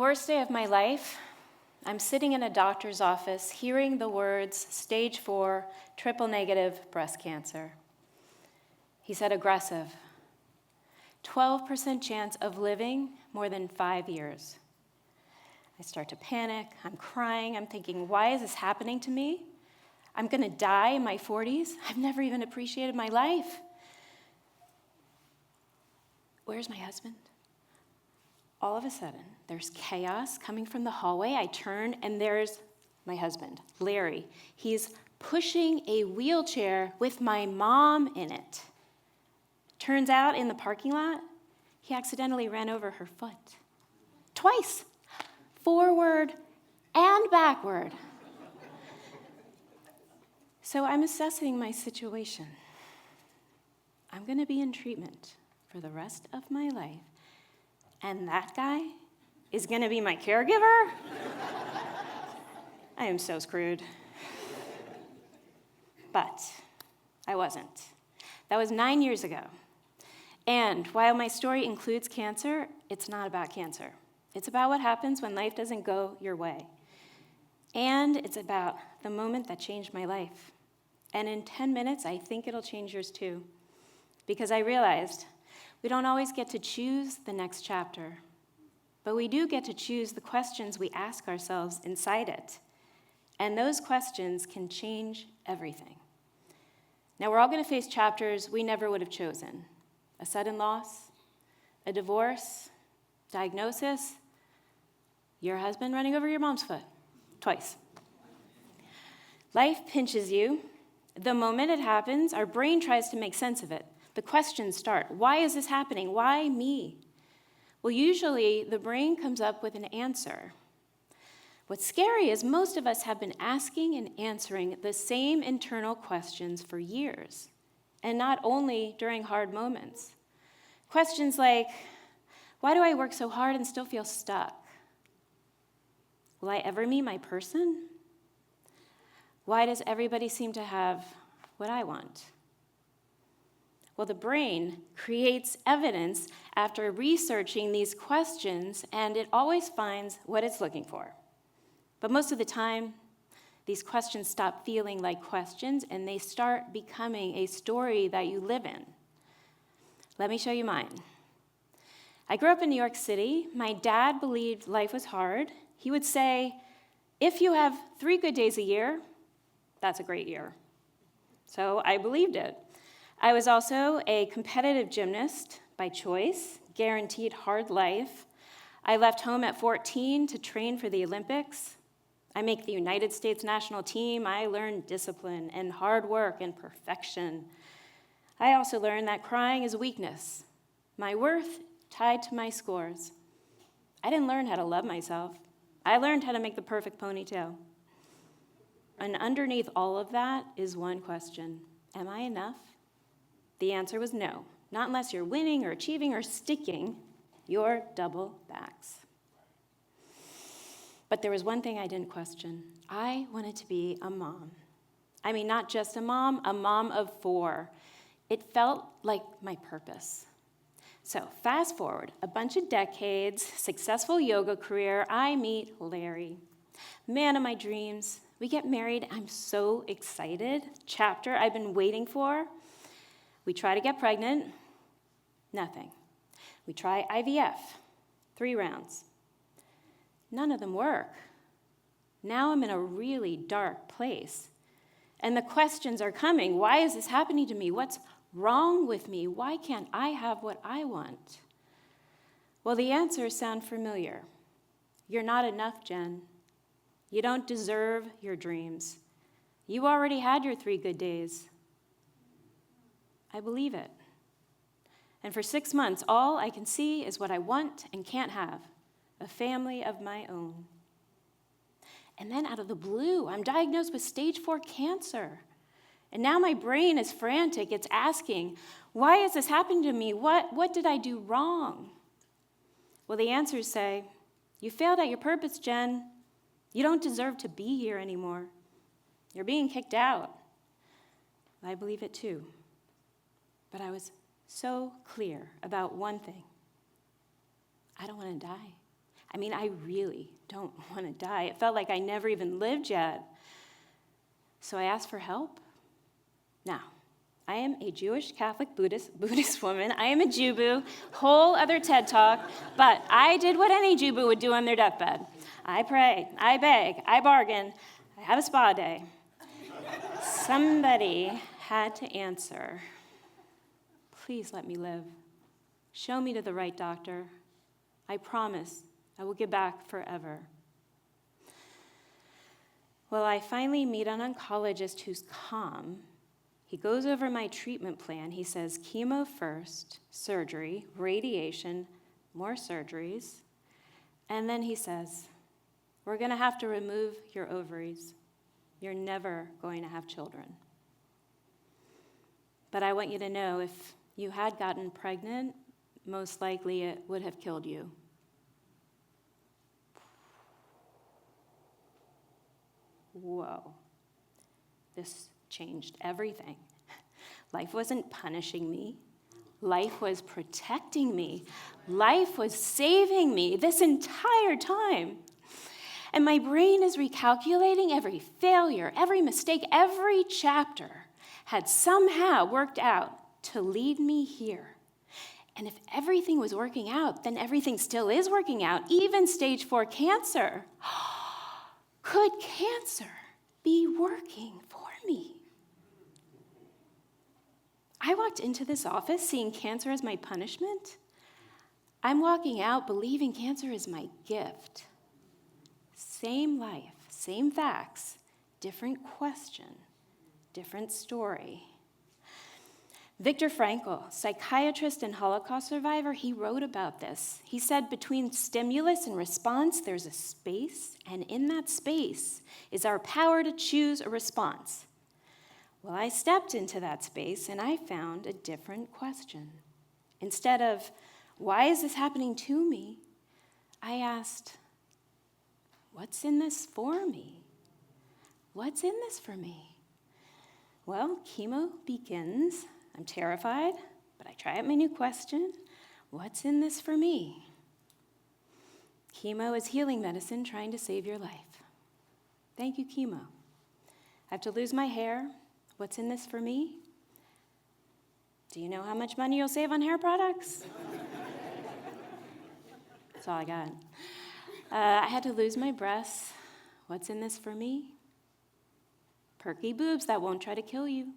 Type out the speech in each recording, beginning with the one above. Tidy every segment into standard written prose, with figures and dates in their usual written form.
worst day of my life, I'm sitting in a doctor's office hearing the words stage 4, triple negative breast cancer. He said aggressive, 12% chance of living more than 5 years. I start to panic, I'm crying, I'm thinking, why is this happening to me? I'm gonna die in my 40s? I've never even appreciated my life. Where's my husband? All of a sudden, there's chaos coming from the hallway. I turn, and there's my husband, Larry. He's pushing a wheelchair with my mom in it. Turns out, in the parking lot, he accidentally ran over her foot. Twice. Forward and backward. So I'm assessing my situation. I'm going to be in treatment for the rest of my life. And that guy is going to be my caregiver? I am so screwed. But I wasn't. That was 9 years ago. And while my story includes cancer, it's not about cancer. It's about what happens when life doesn't go your way. And it's about the moment that changed my life. And in 10 minutes, I think it'll change yours too. Because I realized we don't always get to choose the next chapter, but we do get to choose the questions we ask ourselves inside it. And those questions can change everything. Now, we're all going to face chapters we never would have chosen. A sudden loss, a divorce, diagnosis, your husband running over your mom's foot, twice. Life pinches you. The moment it happens, our brain tries to make sense of it. The questions start. Why is this happening? Why me? Well, usually the brain comes up with an answer. What's scary is most of us have been asking and answering the same internal questions for years, and not only during hard moments. Questions like, why do I work so hard and still feel stuck? Will I ever meet my person? Why does everybody seem to have what I want? Well, the brain creates evidence after researching these questions, and it always finds what it's looking for. But most of the time, these questions stop feeling like questions, and they start becoming a story that you live in. Let me show you mine. I grew up in New York City. My dad believed life was hard. He would say, if you have 3 good days a year, that's a great year. So I believed it. I was also a competitive gymnast by choice, guaranteed hard life. I left home at 14 to train for the Olympics. I make the United States national team. I learned discipline and hard work and perfection. I also learned that crying is weakness. My worth tied to my scores. I didn't learn how to love myself. I learned how to make the perfect ponytail. And underneath all of that is one question. Am I enough? The answer was no. Not unless you're winning or achieving or sticking your double backs. But there was one thing I didn't question. I wanted to be a mom. I mean, not just a mom of 4. It felt like my purpose. So fast forward a bunch of decades, successful yoga career, I meet Larry. Man of my dreams. We get married. I'm so excited. Chapter I've been waiting for. We try to get pregnant. Nothing. We try IVF. 3 rounds. None of them work. Now I'm in a really dark place. And the questions are coming. Why is this happening to me? What's wrong with me? Why can't I have what I want? Well, the answers sound familiar. You're not enough, Jen. You don't deserve your dreams. You already had your 3 good days. I believe it. And for 6 months, all I can see is what I want and can't have, a family of my own. And then out of the blue, I'm diagnosed with stage 4 cancer. And now my brain is frantic. It's asking, why is this happening to me? What did I do wrong? Well, the answers say, you failed at your purpose, Jen. You don't deserve to be here anymore. You're being kicked out. I believe it too. But I was so clear about one thing. I don't want to die. I mean, I really don't want to die. It felt like I never even lived yet. So I asked for help. Now, I am a Jewish, Catholic, Buddhist woman. I am a Jew-boo, whole other TED Talk, but I did what any Jew-boo would do on their deathbed. I pray, I beg, I bargain, I have a spa day. Somebody had to answer. Please let me live. Show me to the right doctor. I promise I will give back forever. Well, I finally meet an oncologist who's calm. He goes over my treatment plan. He says, chemo first, surgery, radiation, more surgeries. And then he says, we're going to have to remove your ovaries. You're never going to have children. But I want you to know, if you had gotten pregnant, most likely it would have killed you. Whoa. This changed everything. Life wasn't punishing me. Life was protecting me. Life was saving me this entire time. And my brain is recalculating every failure, every mistake, every chapter had somehow worked out to lead me here. And if everything was working out, then everything still is working out, even stage 4 cancer. Could cancer be working for me? I walked into this office seeing cancer as my punishment. I'm walking out believing cancer is my gift. Same life, same facts, different question, different story. Viktor Frankl, psychiatrist and Holocaust survivor, he wrote about this. He said, between stimulus and response, there's a space, and in that space is our power to choose a response. Well, I stepped into that space, and I found a different question. Instead of, why is this happening to me? I asked, what's in this for me? What's in this for me? Well, chemo begins. I'm terrified, but I try out my new question. What's in this for me? Chemo is healing medicine trying to save your life. Thank you, chemo. I have to lose my hair. What's in this for me? Do you know how much money you'll save on hair products? That's all I got. I had to lose my breasts. What's in this for me? Perky boobs that won't try to kill you.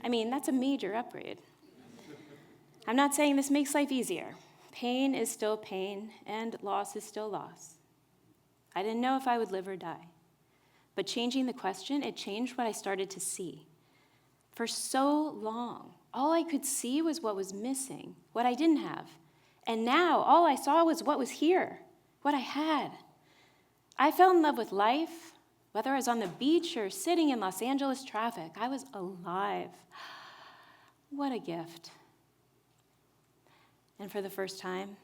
I mean, that's a major upgrade. I'm not saying this makes life easier. Pain is still pain, and loss is still loss. I didn't know if I would live or die. But changing the question, it changed what I started to see. For so long, all I could see was what was missing, what I didn't have. And now, all I saw was what was here, what I had. I fell in love with life. Whether I was on the beach or sitting in Los Angeles traffic, I was alive. What a gift. And for the first time,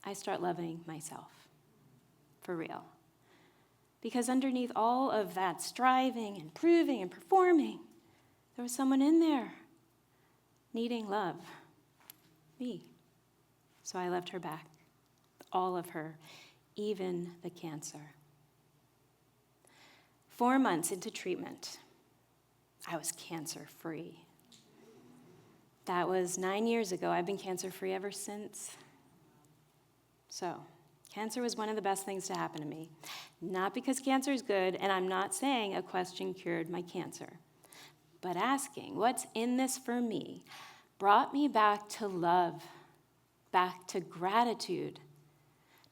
I start loving myself. For real. Because underneath all of that striving and proving and performing, there was someone in there needing love. Me. So I loved her back. All of her, even the cancer. 4 months into treatment, I was cancer-free. That was 9 years ago. I've been cancer-free ever since. So, cancer was one of the best things to happen to me. Not because cancer is good, and I'm not saying a question cured my cancer. But asking, what's in this for me, brought me back to love, back to gratitude.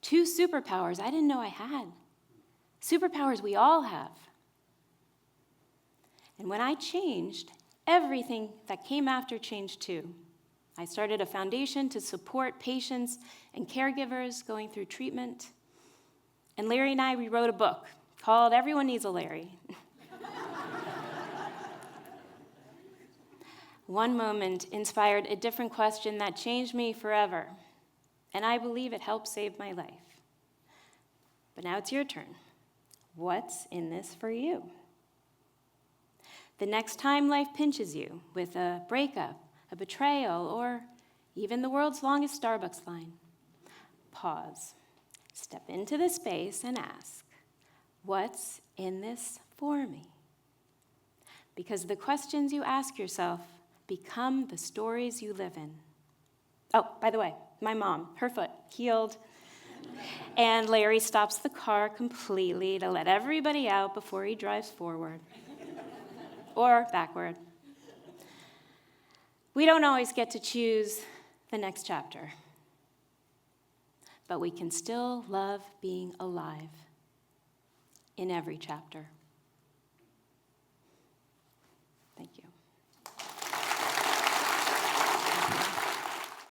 2 superpowers I didn't know I had. Superpowers we all have. And when I changed, everything that came after changed too. I started a foundation to support patients and caregivers going through treatment. And Larry and I rewrote a book called Everyone Needs a Larry. One moment inspired a different question that changed me forever. And I believe it helped save my life. But now it's your turn. What's in this for you? The next time life pinches you with a breakup, a betrayal, or even the world's longest Starbucks line, pause. Step into the space and ask, what's in this for me? Because the questions you ask yourself become the stories you live in. Oh, by the way, my mom, her foot healed, and Larry stops the car completely to let everybody out before he drives forward or backward. We don't always get to choose the next chapter, but we can still love being alive in every chapter.